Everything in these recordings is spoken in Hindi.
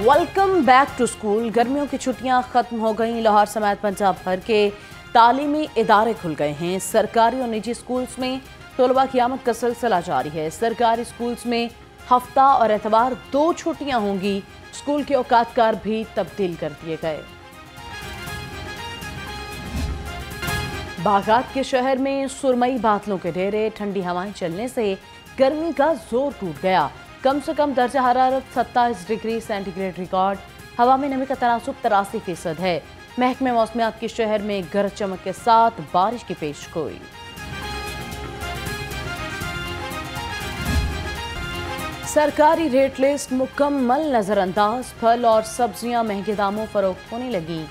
Welcome back to school. गर्मियों की छुट्टियां खत्म हो गईं। लाहौर समेत पंजाब भर के तालीमी इदारे खुल गए हैं। सरकारी और निजी स्कूल्स में तलबा की आमद का सिलसिला जारी है। सरकारी स्कूल्स में हफ्ता और एतवार 2 छुट्टियां होंगी। स्कूल के औकातकार भी तब्दील कर दिए गए। बागात के शहर में सुरमई बादलों के डेरे, ठंडी हवाएं चलने से गर्मी का जोर टूट गया। कम से कम दर्जा हरारत 27 डिग्री सेंटीग्रेड रिकॉर्ड। हवा में नमी का तनासुब 83% है। महकमे मौसमियात के शहर में गरज चमक के साथ बारिश की पेशगोई। सरकारी रेट लिस्ट मुकम्मल नजरअंदाज। फल और सब्जियां महंगे दामों फरोख्त होने लगी।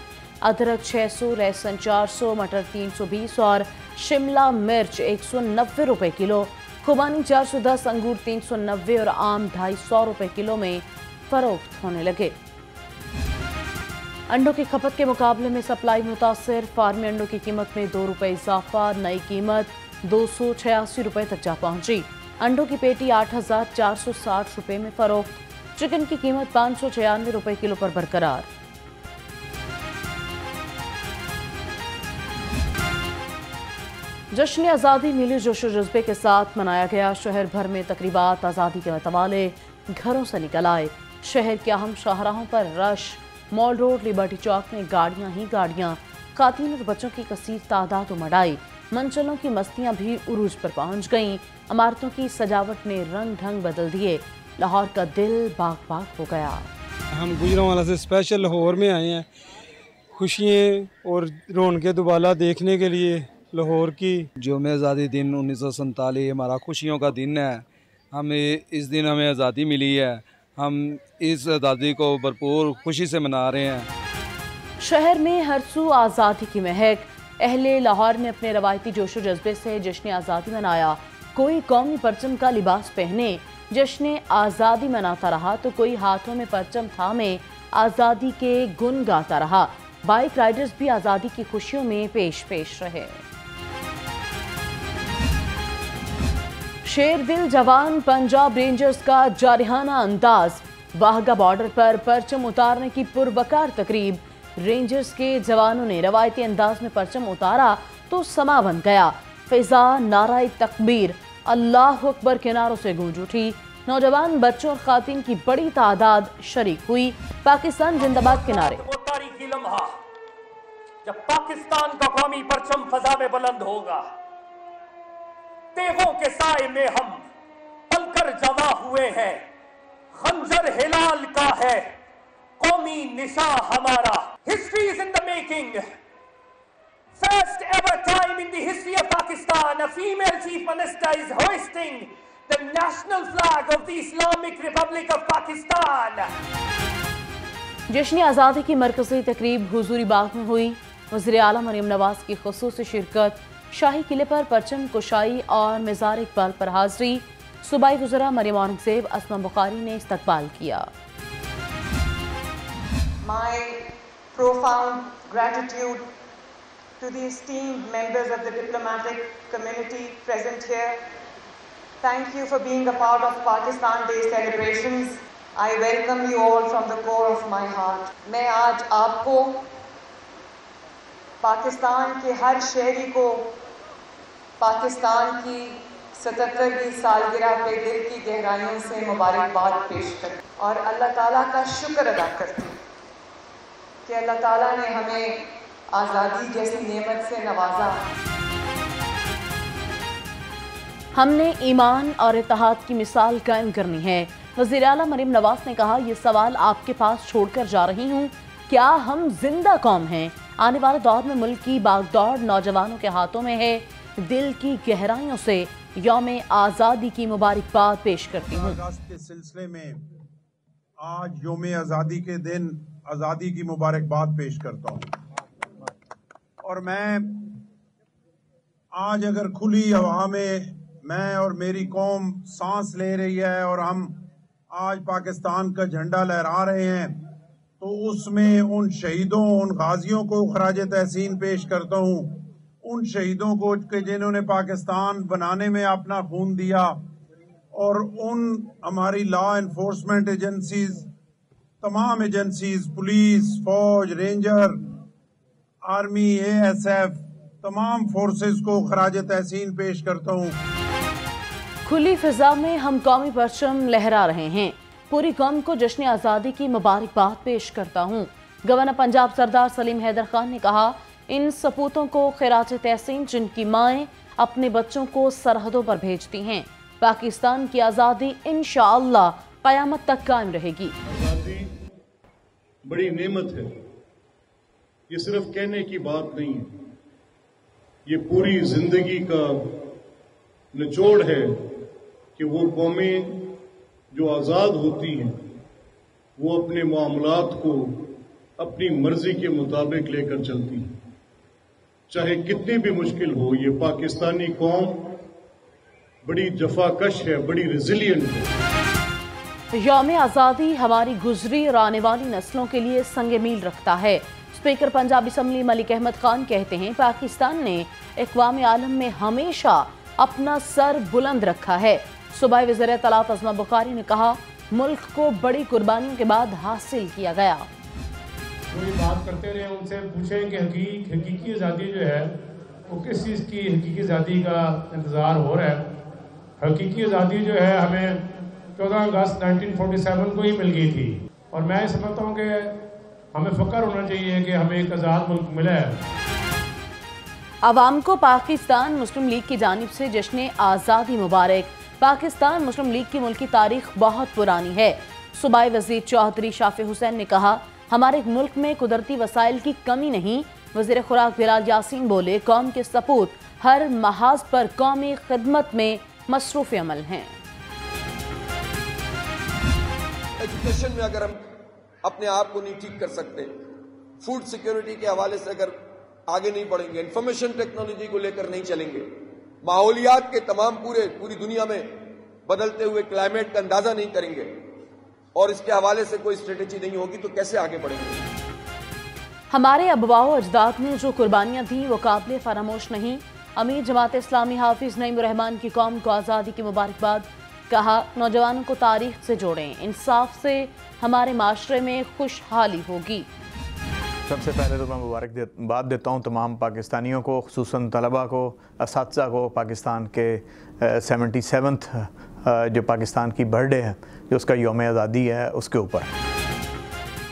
अदरक 600, लहसुन 400, मटर 320 और शिमला मिर्च 190 रुपए किलो। खुबानी 410, अंगूर 390 और आम 250 रुपए किलो में फरोख्त होने लगे। अंडों की खपत के मुकाबले में सप्लाई मुतासिर। फार्मी अंडों की कीमत में 2 रुपए इजाफा। नई कीमत 286 रुपए तक जा पहुंची। अंडों की पेटी 8460 रुपए में फरोख्त। चिकन की कीमत 596 रुपए किलो पर बरकरार। जश्न आज़ादी मिली जोशो जज्बे के साथ मनाया गया। शहर भर में तकरीबात आज़ादी के मतवाले घरों से निकल आए। शहर के अहम शाहराहों पर रश। मॉल रोड, लिबर्टी चौक में गाड़ियां ही गाड़ियां। खातीन और बच्चों की कसीर तादाद उमड़ आई। मंचलों की मस्तियां भी उरूज पर पहुंच गईं। इमारतों की सजावट ने रंग ढंग बदल दिए। लाहौर का दिल बाग बाग हो गया। हम गुजरांवाला से स्पेशल लाहौर में आए हैं खुशियाँ और रौनकें दोबारा देखने के लिए। लाहौर की यौम आज़ादी दिन 1947 हमारा खुशियों का दिन है। हमें इस दिन हमें आज़ादी मिली है। हम इस आज़ादी को भरपूर खुशी से मना रहे हैं। शहर में हर सू आज़ादी की महक। अहले लाहौर ने अपने रवायती जोशो जज्बे से जश्न आज़ादी मनाया। कोई कौमी परचम का लिबास पहने जश्न आज़ादी मनाता रहा तो कोई हाथों में परचम थामे आज़ादी के गुन गाता रहा। बाइक राइडर्स भी आज़ादी की खुशियों में पेश रहे। शेर दिल जवान पंजाब रेंजर्स का जारिहाना अंदाज। वाहगा बॉर्डर पर परचम उतारने की पुरवकार तकरीब। रेंजर्स के जवानों ने रवायती अंदाज में परचम उतारा तो समा बन गया। फिजा नाराए तकबीर, अल्लाह अकबर के नारों से गूंज उठी। नौजवान, बच्चों और खातिन की बड़ी तादाद शरीक हुई। पाकिस्तान जिंदाबाद के नारे। वो तारीखी लम्हा जब पाकिस्तान का कौमी परचम फजा में बुलंद होगा। तेगों के साए में हम पलकर जमा हुए हैं। खंजर हिलाल का है कौमी निशा हमारा। History is in the making. First ever time in the history of Pakistan, a female chief minister is hoisting the national flag of the Islamic Republic of Pakistan. जश्न आज़ादी की मरकजी तकरीब हुजूरी बाग में हुई। वज़ीर आला मरीम नवाज की खुसूसी शिरकत। शाही किले पर परचम कुशाई और मिज़ार इकबाल पर हाजिरी। सूबाई वज़रा मरियम औरंगज़ेब, अस्मा बुखारी ने इस्तकबाल किया। My profound gratitude to the esteemed members of the diplomatic community present here. Thank you for being a part of Pakistan Day celebrations. I welcome you all from the core of my heart. मैं आज आपको पाकिस्तान के हर शहरी को पाकिस्तान की 77वीं सालगिरह पे दिल की गहराइयों से मुबारकबाद पेश कर और अल्लाह ताला का शुक्र अदा करती हूँ कि अल्लाह ताला ने हमें आज़ादी जैसी नेमत से नवाजा। हमने ईमान और इत्तेहाद की मिसाल कायम करनी है। वज़ीर आला मरीम नवाज ने कहा, ये सवाल आपके पास छोड़कर जा रही हूँ, क्या हम जिंदा कौम हैं? आने वाले दौर में मुल्क की बागदौड़ नौजवानों के हाथों में है। दिल की गहराइयों से यौम आज़ादी की मुबारकबाद पेश करती हूँ। के सिलसिले में आज यौम आज़ादी के दिन आज़ादी की मुबारकबाद पेश करता हूँ। और मैं आज अगर खुली हवा में मैं और मेरी कौम सांस ले रही है और हम आज पाकिस्तान का झंडा लहरा रहे हैं, तो उसमें उन शहीदों, उन गाजियों को खराज तहसीन पेश करता हूँ। उन शहीदों को जिन्होंने पाकिस्तान बनाने में अपना खून दिया, और उन हमारी लॉ एनफोर्समेंट एजेंसीज तमाम एजेंसीज, पुलिस, फौज, रेंजर, आर्मी, ASF, तमाम फोर्सेस को खराज तहसीन पेश करता हूँ। खुली फिजा में हम कौमी परचम लहरा रहे हैं। पूरी कौम को जश्न आज़ादी की मुबारकबाद पेश करता हूँ। गवर्नर पंजाब सरदार सलीम हैदर खान ने कहा, इन सपूतों को खराज तहसीन जिनकी माएँ अपने बच्चों को सरहदों पर भेजती हैं। पाकिस्तान की आज़ादी इंशाअल्लाह क़यामत तक कायम रहेगी। आज़ादी बड़ी नेमत है, ये सिर्फ कहने की बात नहीं है, ये पूरी जिंदगी का निचोड़ है कि वो कौमें जो आज़ाद होती हैं वो अपने मामलात को अपनी मर्जी के मुताबिक लेकर चलती हैं, चाहे कितनी भी मुश्किल हो। ये पाकिस्तानी कौम बड़ी जफाकश है, बड़ी रेजिलिएंट है। यौम आज़ादी हमारी गुजरी और आने वाली नस्लों के लिए संग मील रखता है। स्पीकर पंजाब असम्बली मलिक अहमद खान कहते हैं, पाकिस्तान ने इक़वाम आलम में हमेशा अपना सर बुलंद रखा है। सूबाई वज़ीर इत्तलात अज़मा बुखारी ने कहा, मुल्क को बड़ी कुर्बानियों के बाद हासिल किया गया। वो ये बात करते रहे, उनसे पूछें कि हकीकी आज़ादी जो है वो किस चीज़ की हकीकी आज़ादी का इंतज़ार हो रहा है। हकीकी आज़ादी जो है हमें 14 अगस्त 1947 को ही मिल गई थी, और मैं समझता हूँ कि हमें फ़ख्र होना चाहिए कि हमें एक आज़ाद मुल्क मिला है। अवाम को पाकिस्तान मुस्लिम लीग की जानिब से जश्न आज़ादी मुबारक। पाकिस्तान मुस्लिम लीग की मुल्की तारीख बहुत पुरानी है। सूबाई वज़ीर चौधरी शाफी हुसैन ने कहा, हमारे मुल्क में कुदरती वसाइल की कमी नहीं। वज़ीर खुराक बिलाल यासीन बोले, कौम के सपूत हर महाज पर कौमी खिदमत में मसरूफ़ अमल हैं। एजुकेशन में अगर हम अपने आप को नहीं ठीक कर सकते, फूड सिक्योरिटी के हवाले से अगर आगे नहीं बढ़ेंगे, इंफॉर्मेशन टेक्नोलॉजी को लेकर नहीं चलेंगे, माहौलियात के तमाम पूरी दुनिया में बदलते हुए क्लाइमेट का अंदाजा नहीं करेंगे और इसके हवाले से कोई स्ट्रेटेजी नहीं होगी, तो कैसे आगे बढ़ेंगे। हमारे अबवाओ अजदाद ने जो कुर्बानियां दी वो काबिल फरामोश नहीं। अमीर जमात इस्लामी हाफिज नईम रहमान की कौम को आज़ादी की मुबारकबाद। कहा, नौजवानों को तारीख से जोड़ें, इंसाफ से हमारे माशरे में खुशहाली होगी। सबसे पहले तो मैं मुबारकबाद देता हूँ तमाम पाकिस्तानियों को, खुसूसन तलबा को, असातिज़ा को। पाकिस्तान के 77th जो पाकिस्तान की बर्थडे है, जो उसका यौम आज़ादी है, उसके ऊपर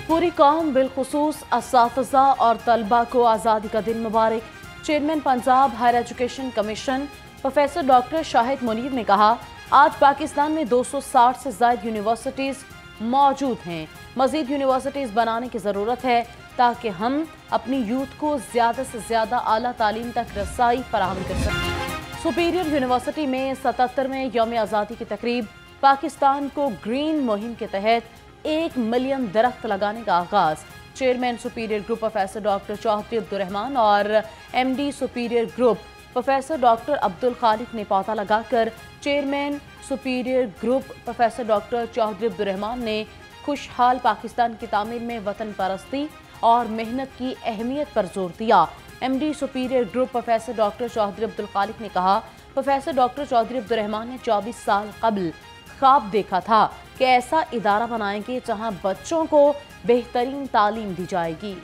पूरी कौम बिलखुसूस असातिज़ा और तलबा को आज़ादी का दिन मुबारक। Chairman Punjab higher education commission professor doctor Shahid Munir ने कहा, आज पाकिस्तान में 260 से ज़ायद यूनिवर्सिटीज़ मौजूद हैं। मज़ीद यूनिवर्सिटीज़ बनाने की ज़रूरत है ताकि हम अपनी यूथ को ज़्यादा से ज़्यादा आला तालीम तक रसाई फराहम कर सकें। सुपीरियर यूनिवर्सिटी में 77वें यौम आज़ादी की तकरीब। पाकिस्तान को ग्रीन मुहिम के तहत 1 मिलियन दरख्त लगाने का आगाज़। Chairman superior group professor doctor Chaudhry Abdurrahman और MD superior group professor doctor Abdul Khaliq ने पौधा लगाकर chairman superior group professor doctor Chaudhry Abdurrahman ने खुशहाल पाकिस्तान की तामीर में वतन परस्ती और मेहनत की अहमियत पर जोर दिया। MD superior group professor doctor Chaudhry Abdul Khaliq ने कहा, प्रोफेसर डॉक्टर चौधरी अब्दुर्रहमान ने 24 साल कबल ख्वाब देखा था कि ऐसा इदारा बनाएंगे जहां बच्चों को बेहतरीन तालीम दी जाएगी।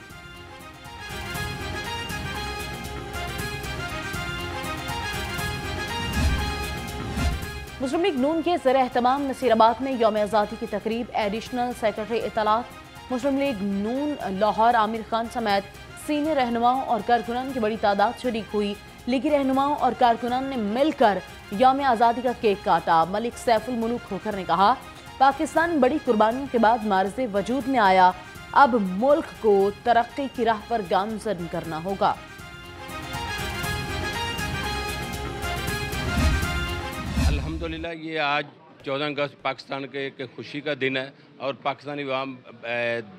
मुस्लिम लीग नून के ज़र एहतमाम नसीराबाद में यौम आज़ादी की तकरीब। एडिशनल सेक्रेटरी इत्तलात मुस्लिम लीग नून लाहौर आमिर खान समेत सीनियर रहनुमाओं और कारकुनान की बड़ी तादाद शरीक हुई। लीगी रहनुमाओं और कारकुनान ने मिलकर यौम आज़ादी का केक काटा। मलिक सैफुल मुल्क खोखर ने कहा, पाकिस्तान बड़ी कुर्बानियों के बाद मार्ज़े वजूद में आया, अब मुल्क को तरक्की की राह पर गामज़न करना होगा। अल्हम्दुलिल्लाह ये आज 14 अगस्त पाकिस्तान के एक खुशी का दिन है और पाकिस्तानी अवाम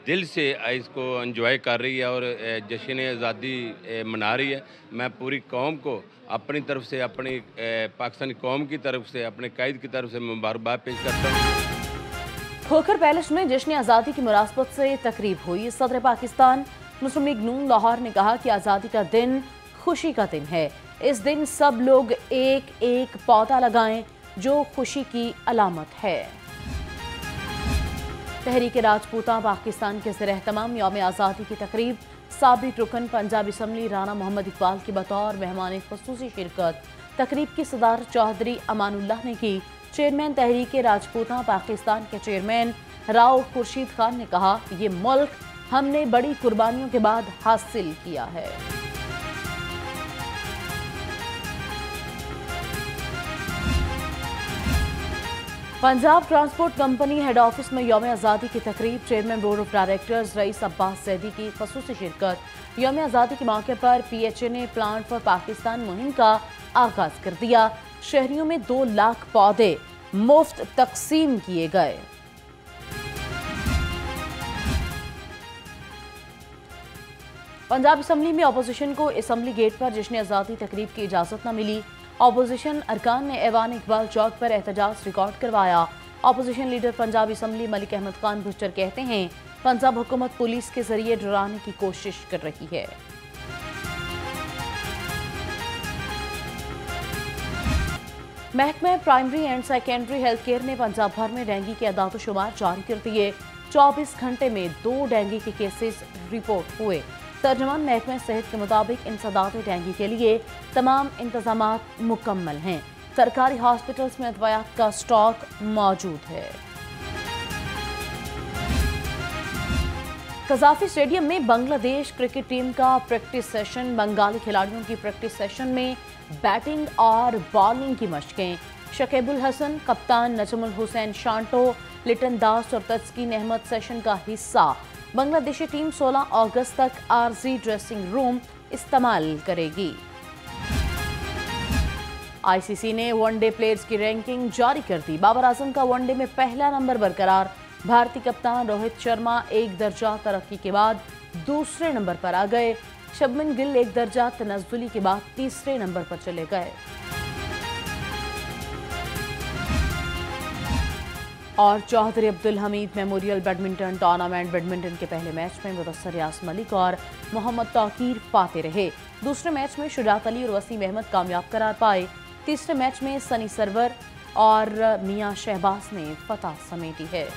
दिल से इसको एंजॉय कर रही है और जश्न आज़ादी मना रही है। मैं पूरी कौम को अपनी तरफ से, अपनी पाकिस्तानी कौम की तरफ से, अपने कायद की तरफ से मुबारकबाद पेश करता हूँ। खोखर पैलेस में जश्न आज़ादी की मुनासबत से तकरीब हुई। सदर पाकिस्तान मुस्लिम लीग नून लाहौर ने कहा कि आज़ादी का दिन खुशी का दिन है। इस दिन सब लोग एक एक पौधा लगाएं जो खुशी की अलामत है। तहरीक राजपूता पाकिस्तान के ज़ेर-ए-एहतमाम यौम आज़ादी की तकरीब, साबिक रुकन पंजाब असम्बली राना मोहम्मद इकबाल की बतौर मेहमान ख़ुसूसी शिरकत। तकरीब की सदारत चौधरी अमानुल्लाह ने की। चेयरमैन तहरीक राजपूता पाकिस्तान के चेयरमैन राव खुर्शीद खान ने कहा, ये मुल्क हमने बड़ी कुर्बानियों के बाद हासिल किया है। Punjab transport company head office में यौम आज़ादी की तकरीब, chairman board of directors rice Abbas Zaidi की ख़ुसूसी शिरकत। यौम आज़ादी के मौके पर PHA ने प्लांट फॉर पाकिस्तान मुहिम का आगाज कर दिया। शहरियों में 2 लाख पौधे मुफ्त तकसीम किए गए। पंजाब असम्बली में अपोजिशन को असम्बली गेट पर जश्न आज़ादी तकरीब की इजाज़त न मिली। अपोजिशन अरकान ने ऐवान इकबाल चौक पर एहतजाज रिकॉर्ड करवाया। Opposition leader Punjab assembly Malik Ahmad Khan Bhuchar कहते हैं, पंजाब हुकूमत पुलिस के जरिए डराने की कोशिश कर रही है। महकमा primary and secondary health care ने पंजाब भर में डेंगू के अदाद-ओ-शुमार जारी कर दिए। 24 घंटे में 2 डेंगू के केसेस रिपोर्ट हुए। तर्जमान महकमा सेहत के मुताबिक इंसदाद डेंगू के लिए तमाम इंतजामात मुकम्मल हैं। सरकारी हॉस्पिटल्स में अदवायात का स्टॉक मौजूद है। कज़ाफी स्टेडियम में बांग्लादेश क्रिकेट टीम का प्रैक्टिस सेशन। बंगाली खिलाड़ियों की प्रैक्टिस सेशन में बैटिंग और बॉलिंग की मशकें। शकीबुल हसन, कप्तान नजमुल हुसैन शांटो, लिटन दास और तस्कीन अहमद सेशन का हिस्सा। बांग्लादेशी टीम 16 अगस्त तक आरजी ड्रेसिंग रूम इस्तेमाल करेगी। ICC ने वनडे प्लेयर्स की रैंकिंग जारी कर दी। बाबर आजम का वनडे में पहला नंबर बरकरार। भारतीय कप्तान रोहित शर्मा 1 दर्जा तरक्की के बाद दूसरे नंबर पर आ गए। शुभमन गिल 1 दर्जा तनज़्ज़ुली के बाद तीसरे नंबर पर चले गए। और Chaudhary Abdul Hamid memorial badminton tournament badminton के पहले मैच में मुदस्सर रियाज मलिक और मोहम्मद तौकीर फाते रहे। दूसरे मैच में शुजात अली और वसीम अहमद कामयाब करार पाए। तीसरे मैच में सनी सरवर और मियां शहबाज ने फतह समेटी है।